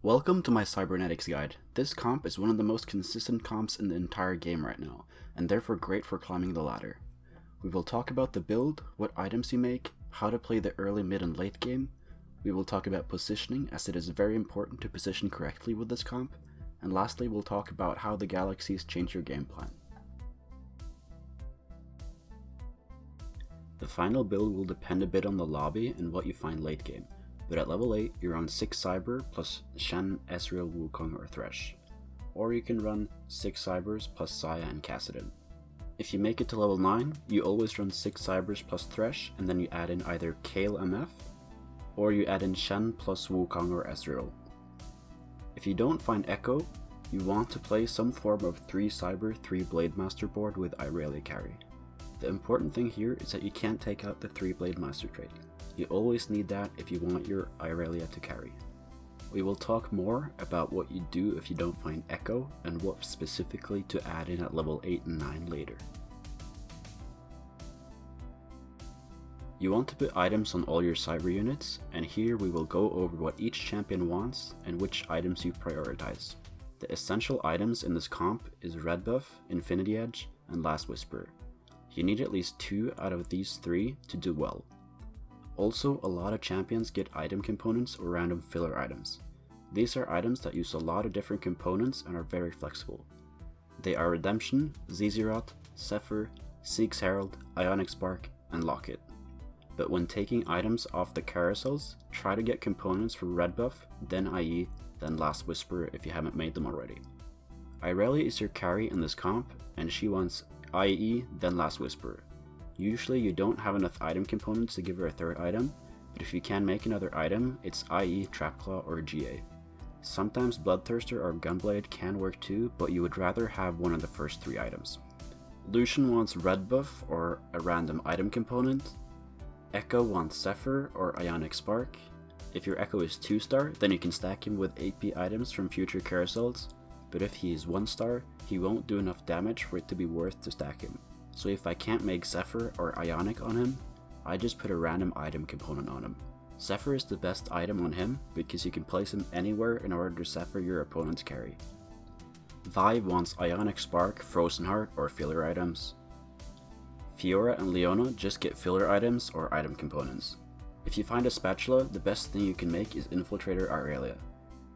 Welcome to my Cybernetics guide. This comp is one of the most consistent comps in the entire game right now, and therefore great for climbing the ladder. We will talk about the build, what items you make, how to play the early, mid, and late game. We will talk about positioning, as it is very important to position correctly with this comp, and lastly we'll talk about how the Galaxies change your game plan. The final build will depend a bit on the lobby and what you find late game. But at level 8, you're on 6 Cyber plus Shen, Ezreal, Wukong, or Thresh. Or you can run 6 Cybers plus Saya and Kassadin. If you make it to level 9, you always run 6 Cybers plus Thresh, and then you add in either Kale MF, or you add in Shen plus Wukong or Ezreal. If you don't find Echo, you want to play some form of 3 Cyber, 3 Blade Master board with Irelia carry. The important thing here is that you can't take out the 3 Blade Master trait. You always need that if you want your Irelia to carry. We will talk more about what you do if you don't find Echo and what specifically to add in at level 8 and 9 later. You want to put items on all your cyber units, and here we will go over what each champion wants and which items you prioritize. The essential items in this comp is Red Buff, Infinity Edge, and Last Whisper. You need at least 2 out of these 3 to do well. Also, a lot of champions get item components or random filler items. These are items that use a lot of different components and are very flexible. They are Redemption, Zizirot, Zephyr, Zeke's Herald, Ionic Spark, and Locket. But when taking items off the carousels, try to get components for Red Buff, then IE, then Last Whisper if you haven't made them already. Irelia is your carry in this comp, and she wants IE, then Last Whisper. Usually you don't have enough item components to give her a third item, but if you can make another item, it's IE, Trapclaw, or GA. Sometimes Bloodthirster or Gunblade can work too, but you would rather have one of the first 3 items. Lucian wants Red Buff or a random item component. Echo wants Zephyr or Ionic Spark. If your Echo is 2-star, then you can stack him with AP items from future carousels, but if he is 1-star, he won't do enough damage for it to be worth to stack him. So if I can't make Zephyr or Ionic on him, I just put a random item component on him. Zephyr is the best item on him because you can place him anywhere in order to Zephyr your opponent's carry. Vive wants Ionic Spark, Frozen Heart, or filler items. Fiora and Leona just get filler items or item components. If you find a spatula, the best thing you can make is Infiltrator Irelia.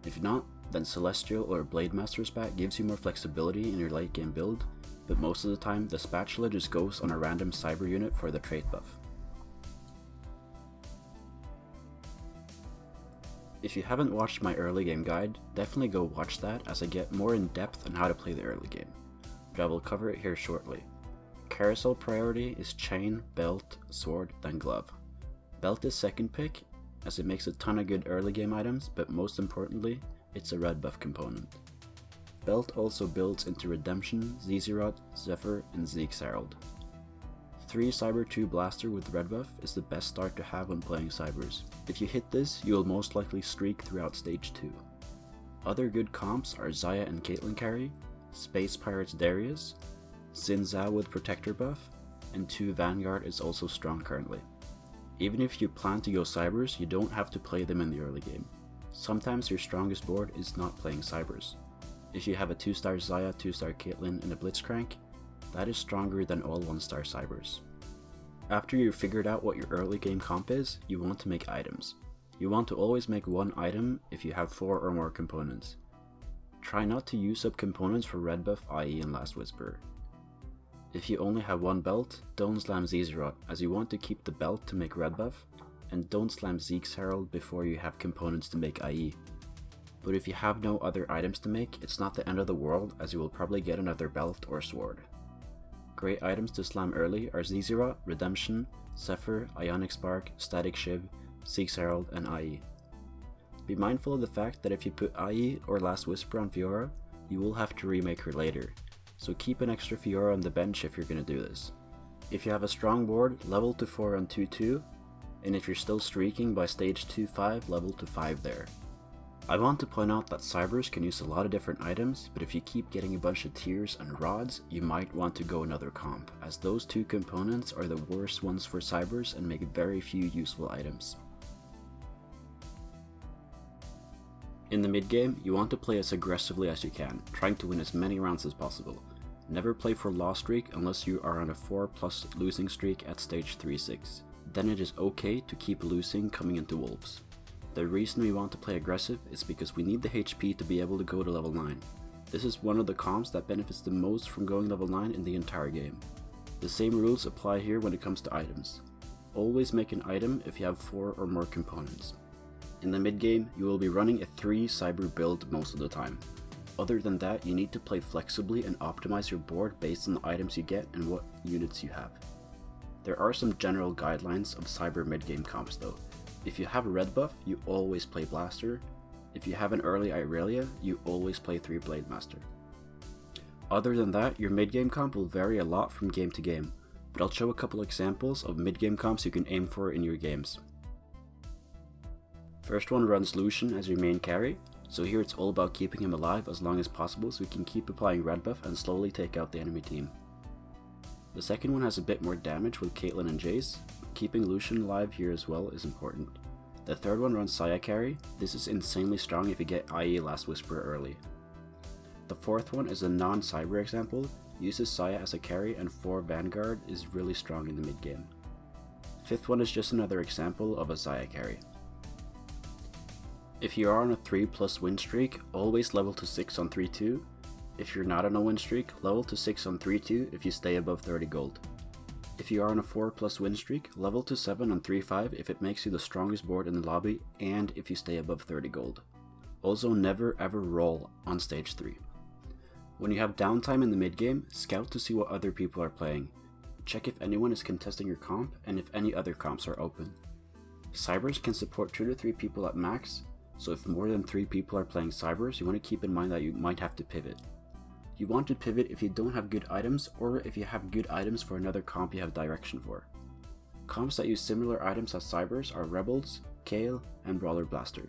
If not, then Celestial or Blade Master spat gives you more flexibility in your late game build, but most of the time the spatula just goes on a random cyber unit for the trait buff. If you haven't watched my early game guide, definitely go watch that as I get more in depth on how to play the early game, but I will cover it here shortly. Carousel priority is Chain, Belt, Sword, then Glove. Belt is second pick, as it makes a ton of good early game items, but most importantly, it's a red buff component. Belt also builds into Redemption, Zizirot, Zephyr, and Zeke's Herald. 3 Cyber 2 Blaster with red buff is the best start to have when playing Cybers. If you hit this, you will most likely streak throughout stage 2. Other good comps are Xayah and Caitlyn carry, Space Pirates Darius, Xin Zhao with Protector buff, and 2 Vanguard is also strong currently. Even if you plan to go Cybers, you don't have to play them in the early game. Sometimes your strongest board is not playing Cybers. If you have a 2-star Xayah, 2-star Caitlyn, and a Blitzcrank, that is stronger than all 1-star Cybers. After you've figured out what your early game comp is, you want to make items. You want to always make 1 item if you have 4 or more components. Try not to use up components for Red Buff, IE, and Last Whisper. If you only have 1 belt, don't slam Zizirot, as you want to keep the belt to make Red Buff, and don't slam Zeke's Herald before you have components to make IE. But if you have no other items to make, it's not the end of the world, as you will probably get another belt or sword. Great items to slam early are Zizirot, Redemption, Zephyr, Ionic Spark, Static Shiv, Zeke's Herald, and IE. Be mindful of the fact that if you put IE or Last Whisper on Fiora, you will have to remake her later, so keep an extra Fiora on the bench if you're going to do this. If you have a strong board, level to 4 on 2-2, and if you're still streaking by stage 2-5, level to 5 there. I want to point out that Cybers can use a lot of different items, but if you keep getting a bunch of tiers and rods, you might want to go another comp, as those 2 components are the worst ones for Cybers and make very few useful items. In the mid game, you want to play as aggressively as you can, trying to win as many rounds as possible. Never play for loss streak unless you are on a 4+ losing streak at stage 3-6. Then it is okay to keep losing coming into wolves. The reason we want to play aggressive is because we need the HP to be able to go to level 9. This is one of the comps that benefits the most from going level 9 in the entire game. The same rules apply here when it comes to items. Always make an item if you have 4 or more components. In the mid game, you will be running a 3 cyber build most of the time. Other than that, you need to play flexibly and optimize your board based on the items you get and what units you have. There are some general guidelines of cyber mid game comps though. If you have a red buff, you always play Blaster. If you have an early Irelia, you always play 3 Blade Master. Other than that, your mid game comp will vary a lot from game to game, but I'll show a couple examples of mid game comps you can aim for in your games. First one runs Lucian as your main carry, so here it's all about keeping him alive as long as possible so we can keep applying red buff and slowly take out the enemy team. The second one has a bit more damage with Caitlyn and Jace. Keeping Lucian alive here as well is important. The third one runs Saya carry. This is insanely strong if you get IE Last Whisper early. The fourth one is a non-cyber example, uses Saya as a carry, and 4 Vanguard is really strong in the mid game. Fifth one is just another example of a Saya carry. If you are on a 3+ win streak, always level to 6 on 3-2. If you're not on a win streak, level to 6 on 3-2 if you stay above 30 gold. If you are on a 4+ win streak, level to 7 on 3-5 if it makes you the strongest board in the lobby and if you stay above 30 gold. Also, never ever roll on stage 3. When you have downtime in the mid game, scout to see what other people are playing. Check if anyone is contesting your comp and if any other comps are open. Cybers can support 2 to 3 people at max, so if more than 3 people are playing Cybers, you want to keep in mind that you might have to pivot. You want to pivot if you don't have good items or if you have good items for another comp you have direction for. Comps that use similar items as Cybers are Rebels, Kayle, and Brawler Blaster.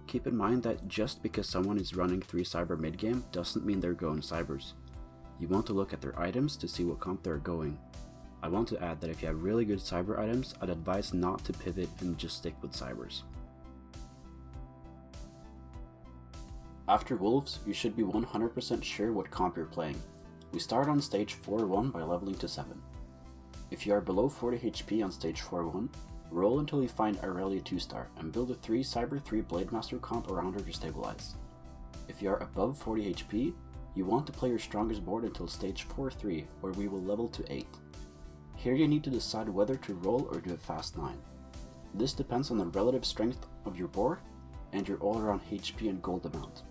Keep in mind that just because someone is running 3 Cyber mid game doesn't mean they're going Cybers. You want to look at their items to see what comp they're going. I want to add that if you have really good Cyber items, I'd advise not to pivot and just stick with Cybers. After Wolves, you should be 100% sure what comp you're playing. We start on stage 4-1 by leveling to 7. If you are below 40 HP on stage 4-1, roll until you find Irelia 2-star and build a 3 Cyber 3 Blade Master comp around her to stabilize. If you are above 40 HP, you want to play your strongest board until stage 4-3 where we will level to 8. Here you need to decide whether to roll or do a fast 9. This depends on the relative strength of your board and your all around HP and gold amount.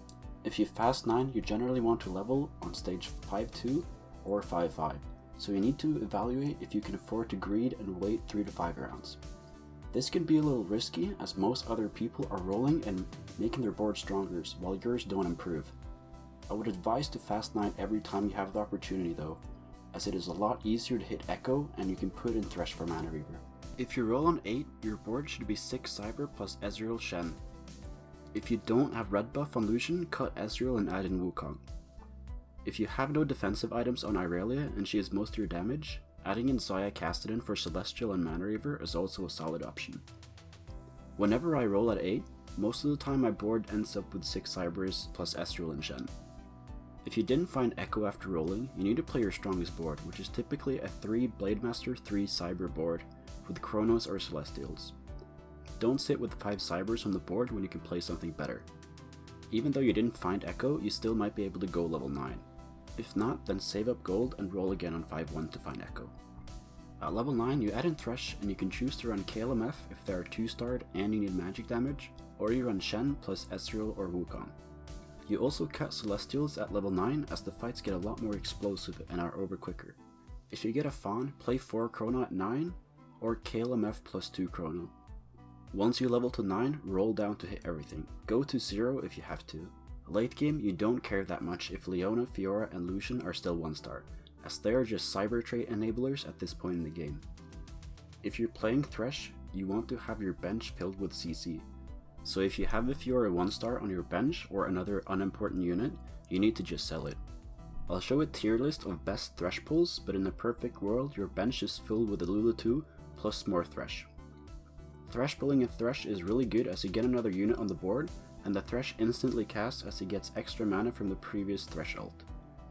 If you fast 9, you generally want to level on stage 5-2 or 5-5, so you need to evaluate if you can afford to greed and wait 3 to 5 rounds. This can be a little risky as most other people are rolling and making their board stronger while yours don't improve. I would advise to fast 9 every time you have the opportunity though, as it is a lot easier to hit Echo and you can put in Thresh for Mana Reaver. If you roll on 8, your board should be 6 Cyber plus Ezreal Shen. If you don't have red buff on Lucian, cut Ezreal and add in Wukong. If you have no defensive items on Irelia and she is most of your damage, adding in Saya Castellan for Celestial and Mana Reaver is also a solid option. Whenever I roll at 8, most of the time my board ends up with 6 Cybers plus Ezreal and Shen. If you didn't find Echo after rolling, you need to play your strongest board, which is typically a 3 Blade Master 3 Cyber board with Chronos or Celestials. Don't sit with 5 Cybers on the board when you can play something better. Even though you didn't find Echo, you still might be able to go level 9. If not, then save up gold and roll again on 5-1 to find Echo. At level 9, you add in Thresh and you can choose to run Kayle MF if they are 2-starred and you need magic damage, or you run Shen plus Ezreal or Wukong. You also cut Celestials at level 9 as the fights get a lot more explosive and are over quicker. If you get a Fawn, play 4 Chrono at 9, or Kayle MF plus 2 Chrono. Once you level to 9, roll down to hit everything. Go to 0 if you have to. Late game, you don't care that much if Leona, Fiora, and Lucian are still 1-star, as they are just cyber trait enablers at this point in the game. If you're playing Thresh, you want to have your bench filled with CC. So if you have a Fiora 1-star on your bench or another unimportant unit, you need to just sell it. I'll show a tier list of best Thresh pulls, but in a perfect world, your bench is filled with a Lulu 2 plus more Thresh. Thresh pulling a Thresh is really good as you get another unit on the board, and the Thresh instantly casts as he gets extra mana from the previous Thresh ult.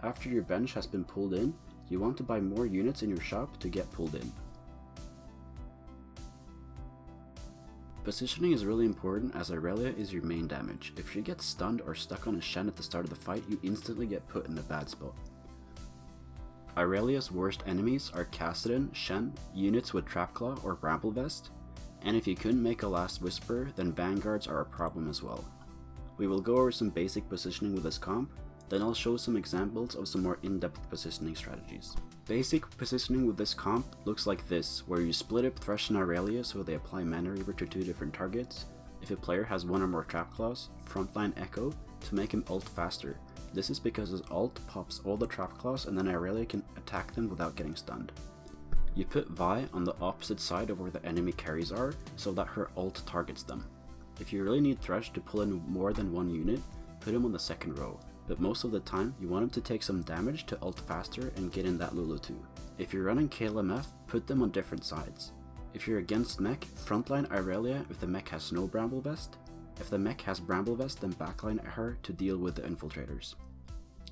After your bench has been pulled in, you want to buy more units in your shop to get pulled in. Positioning is really important as Irelia is your main damage. If she gets stunned or stuck on a Shen at the start of the fight, you instantly get put in a bad spot. Irelia's worst enemies are Kassadin, Shen, units with Trapclaw or Bramblevest, and if you couldn't make a Last Whisper, then Vanguards are a problem as well. We will go over some basic positioning with this comp, then I'll show some examples of some more in-depth positioning strategies. Basic positioning with this comp looks like this, where you split up Thresh and Irelia so they apply Mana Reaver to 2 different targets. If a player has 1 or more Trapclaws, Frontline Echo to make him ult faster. This is because his ult pops all the Trapclaws and then Irelia can attack them without getting stunned. You put Vi on the opposite side of where the enemy carries are so that her ult targets them. If you really need Thresh to pull in more than 1 unit, put him on the second row. But most of the time, you want him to take some damage to ult faster and get in that Lulu too. If you're running KLMF, put them on different sides. If you're against mech, frontline Irelia if the mech has no Bramblevest. If the mech has Bramblevest, then backline her to deal with the infiltrators.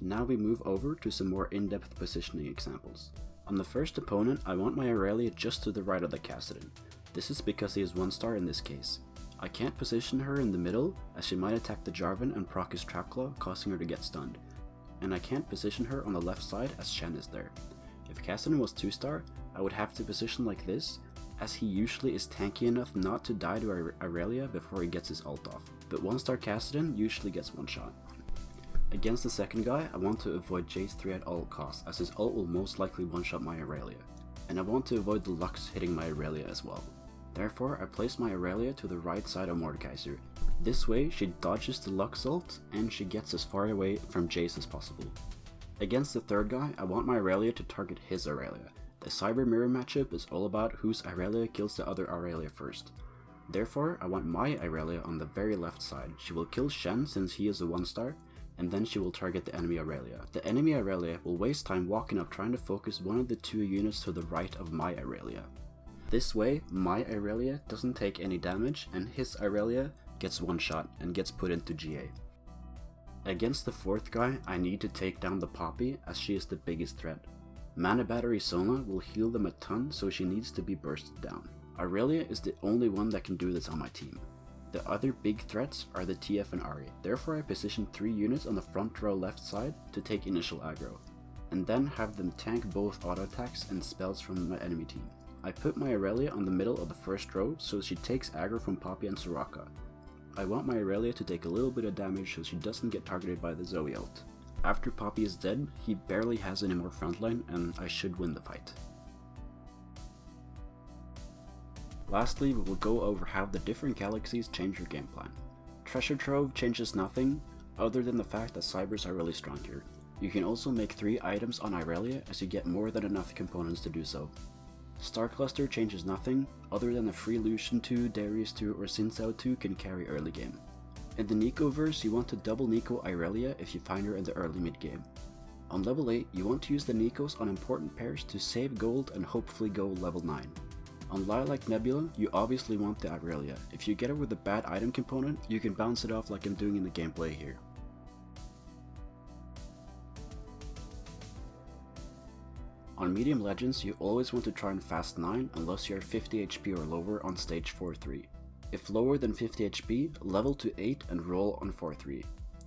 Now we move over to some more in-depth positioning examples. On the first opponent, I want my Irelia just to the right of the Kassadin. This is because he is 1 star in this case. I can't position her in the middle as she might attack the Jarvan and proc his Trapclaw, causing her to get stunned. And I can't position her on the left side as Shen is there. If Kassadin was 2 star, I would have to position like this, as he usually is tanky enough not to die to Irelia before he gets his ult off. But 1 star Kassadin usually gets 1 shot. Against the second guy, I want to avoid Jace 3 at all costs, as his ult will most likely 1-shot my Irelia. And I want to avoid the Lux hitting my Irelia as well. Therefore, I place my Irelia to the right side of Mordekaiser. This way, she dodges the Lux ult, and she gets as far away from Jace as possible. Against the third guy, I want my Irelia to target his Irelia. The Cyber Mirror matchup is all about whose Irelia kills the other Irelia first. Therefore, I want my Irelia on the very left side. She will kill Shen since he is a 1 star, and then she will target the enemy Irelia. The enemy Irelia will waste time walking up trying to focus one of the 2 units to the right of my Irelia. This way, my Irelia doesn't take any damage and his Irelia gets 1 shot and gets put into GA. Against the fourth guy, I need to take down the Poppy as she is the biggest threat. Mana Battery Sona will heal them a ton, so she needs to be bursted down. Irelia is the only one that can do this on my team. The other big threats are the TF and Ahri, therefore I position 3 units on the front row left side to take initial aggro, and then have them tank both auto attacks and spells from my enemy team. I put my Irelia on the middle of the first row so she takes aggro from Poppy and Soraka. I want my Irelia to take a little bit of damage so she doesn't get targeted by the Zoe ult. After Poppy is dead, he barely has any more frontline and I should win the fight. Lastly, we will go over how the different galaxies change your game plan. Treasure Trove changes nothing, other than the fact that Cybers are really strong here. You can also make 3 items on Irelia as you get more than enough components to do so. Star Cluster changes nothing, other than the free Lucian 2, Darius 2 or Xin Zhao 2 can carry early game. In the Nico-verse, you want to double Nico Irelia if you find her in the early mid game. On level 8, you want to use the Nikos on important pairs to save gold and hopefully go level 9. On Lilac Nebula, you obviously want the Irelia. If you get her with a bad item component, you can bounce it off like I'm doing in the gameplay here. On Medium Legends, you always want to try and fast 9 unless you are 50 HP or lower on stage 4-3. If lower than 50 HP, level to 8 and roll on 4-3.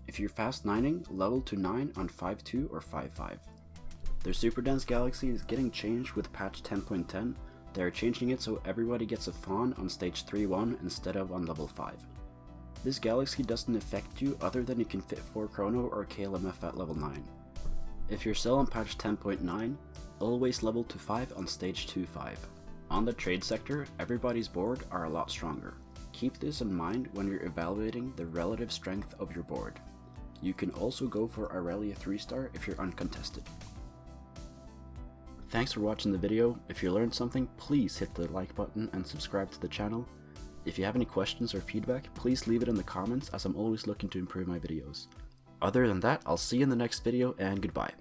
If you're fast 9ing, level to 9 on 5-2 or 5-5. Their Super Dance Galaxy is getting changed with patch 10.10. They are changing it so everybody gets a Fawn on stage 3-1 instead of on level 5. This galaxy doesn't affect you other than you can fit 4 Chrono or KLMF at level 9. If you're still on patch 10.9, always level to 5 on stage 2-5. On the trade sector, everybody's board are a lot stronger. Keep this in mind when you're evaluating the relative strength of your board. You can also go for Irelia 3-star if you're uncontested. Thanks for watching the video. If you learned something, please hit the like button and subscribe to the channel. If you have any questions or feedback, please leave it in the comments as I'm always looking to improve my videos. Other than that, I'll see you in the next video and goodbye.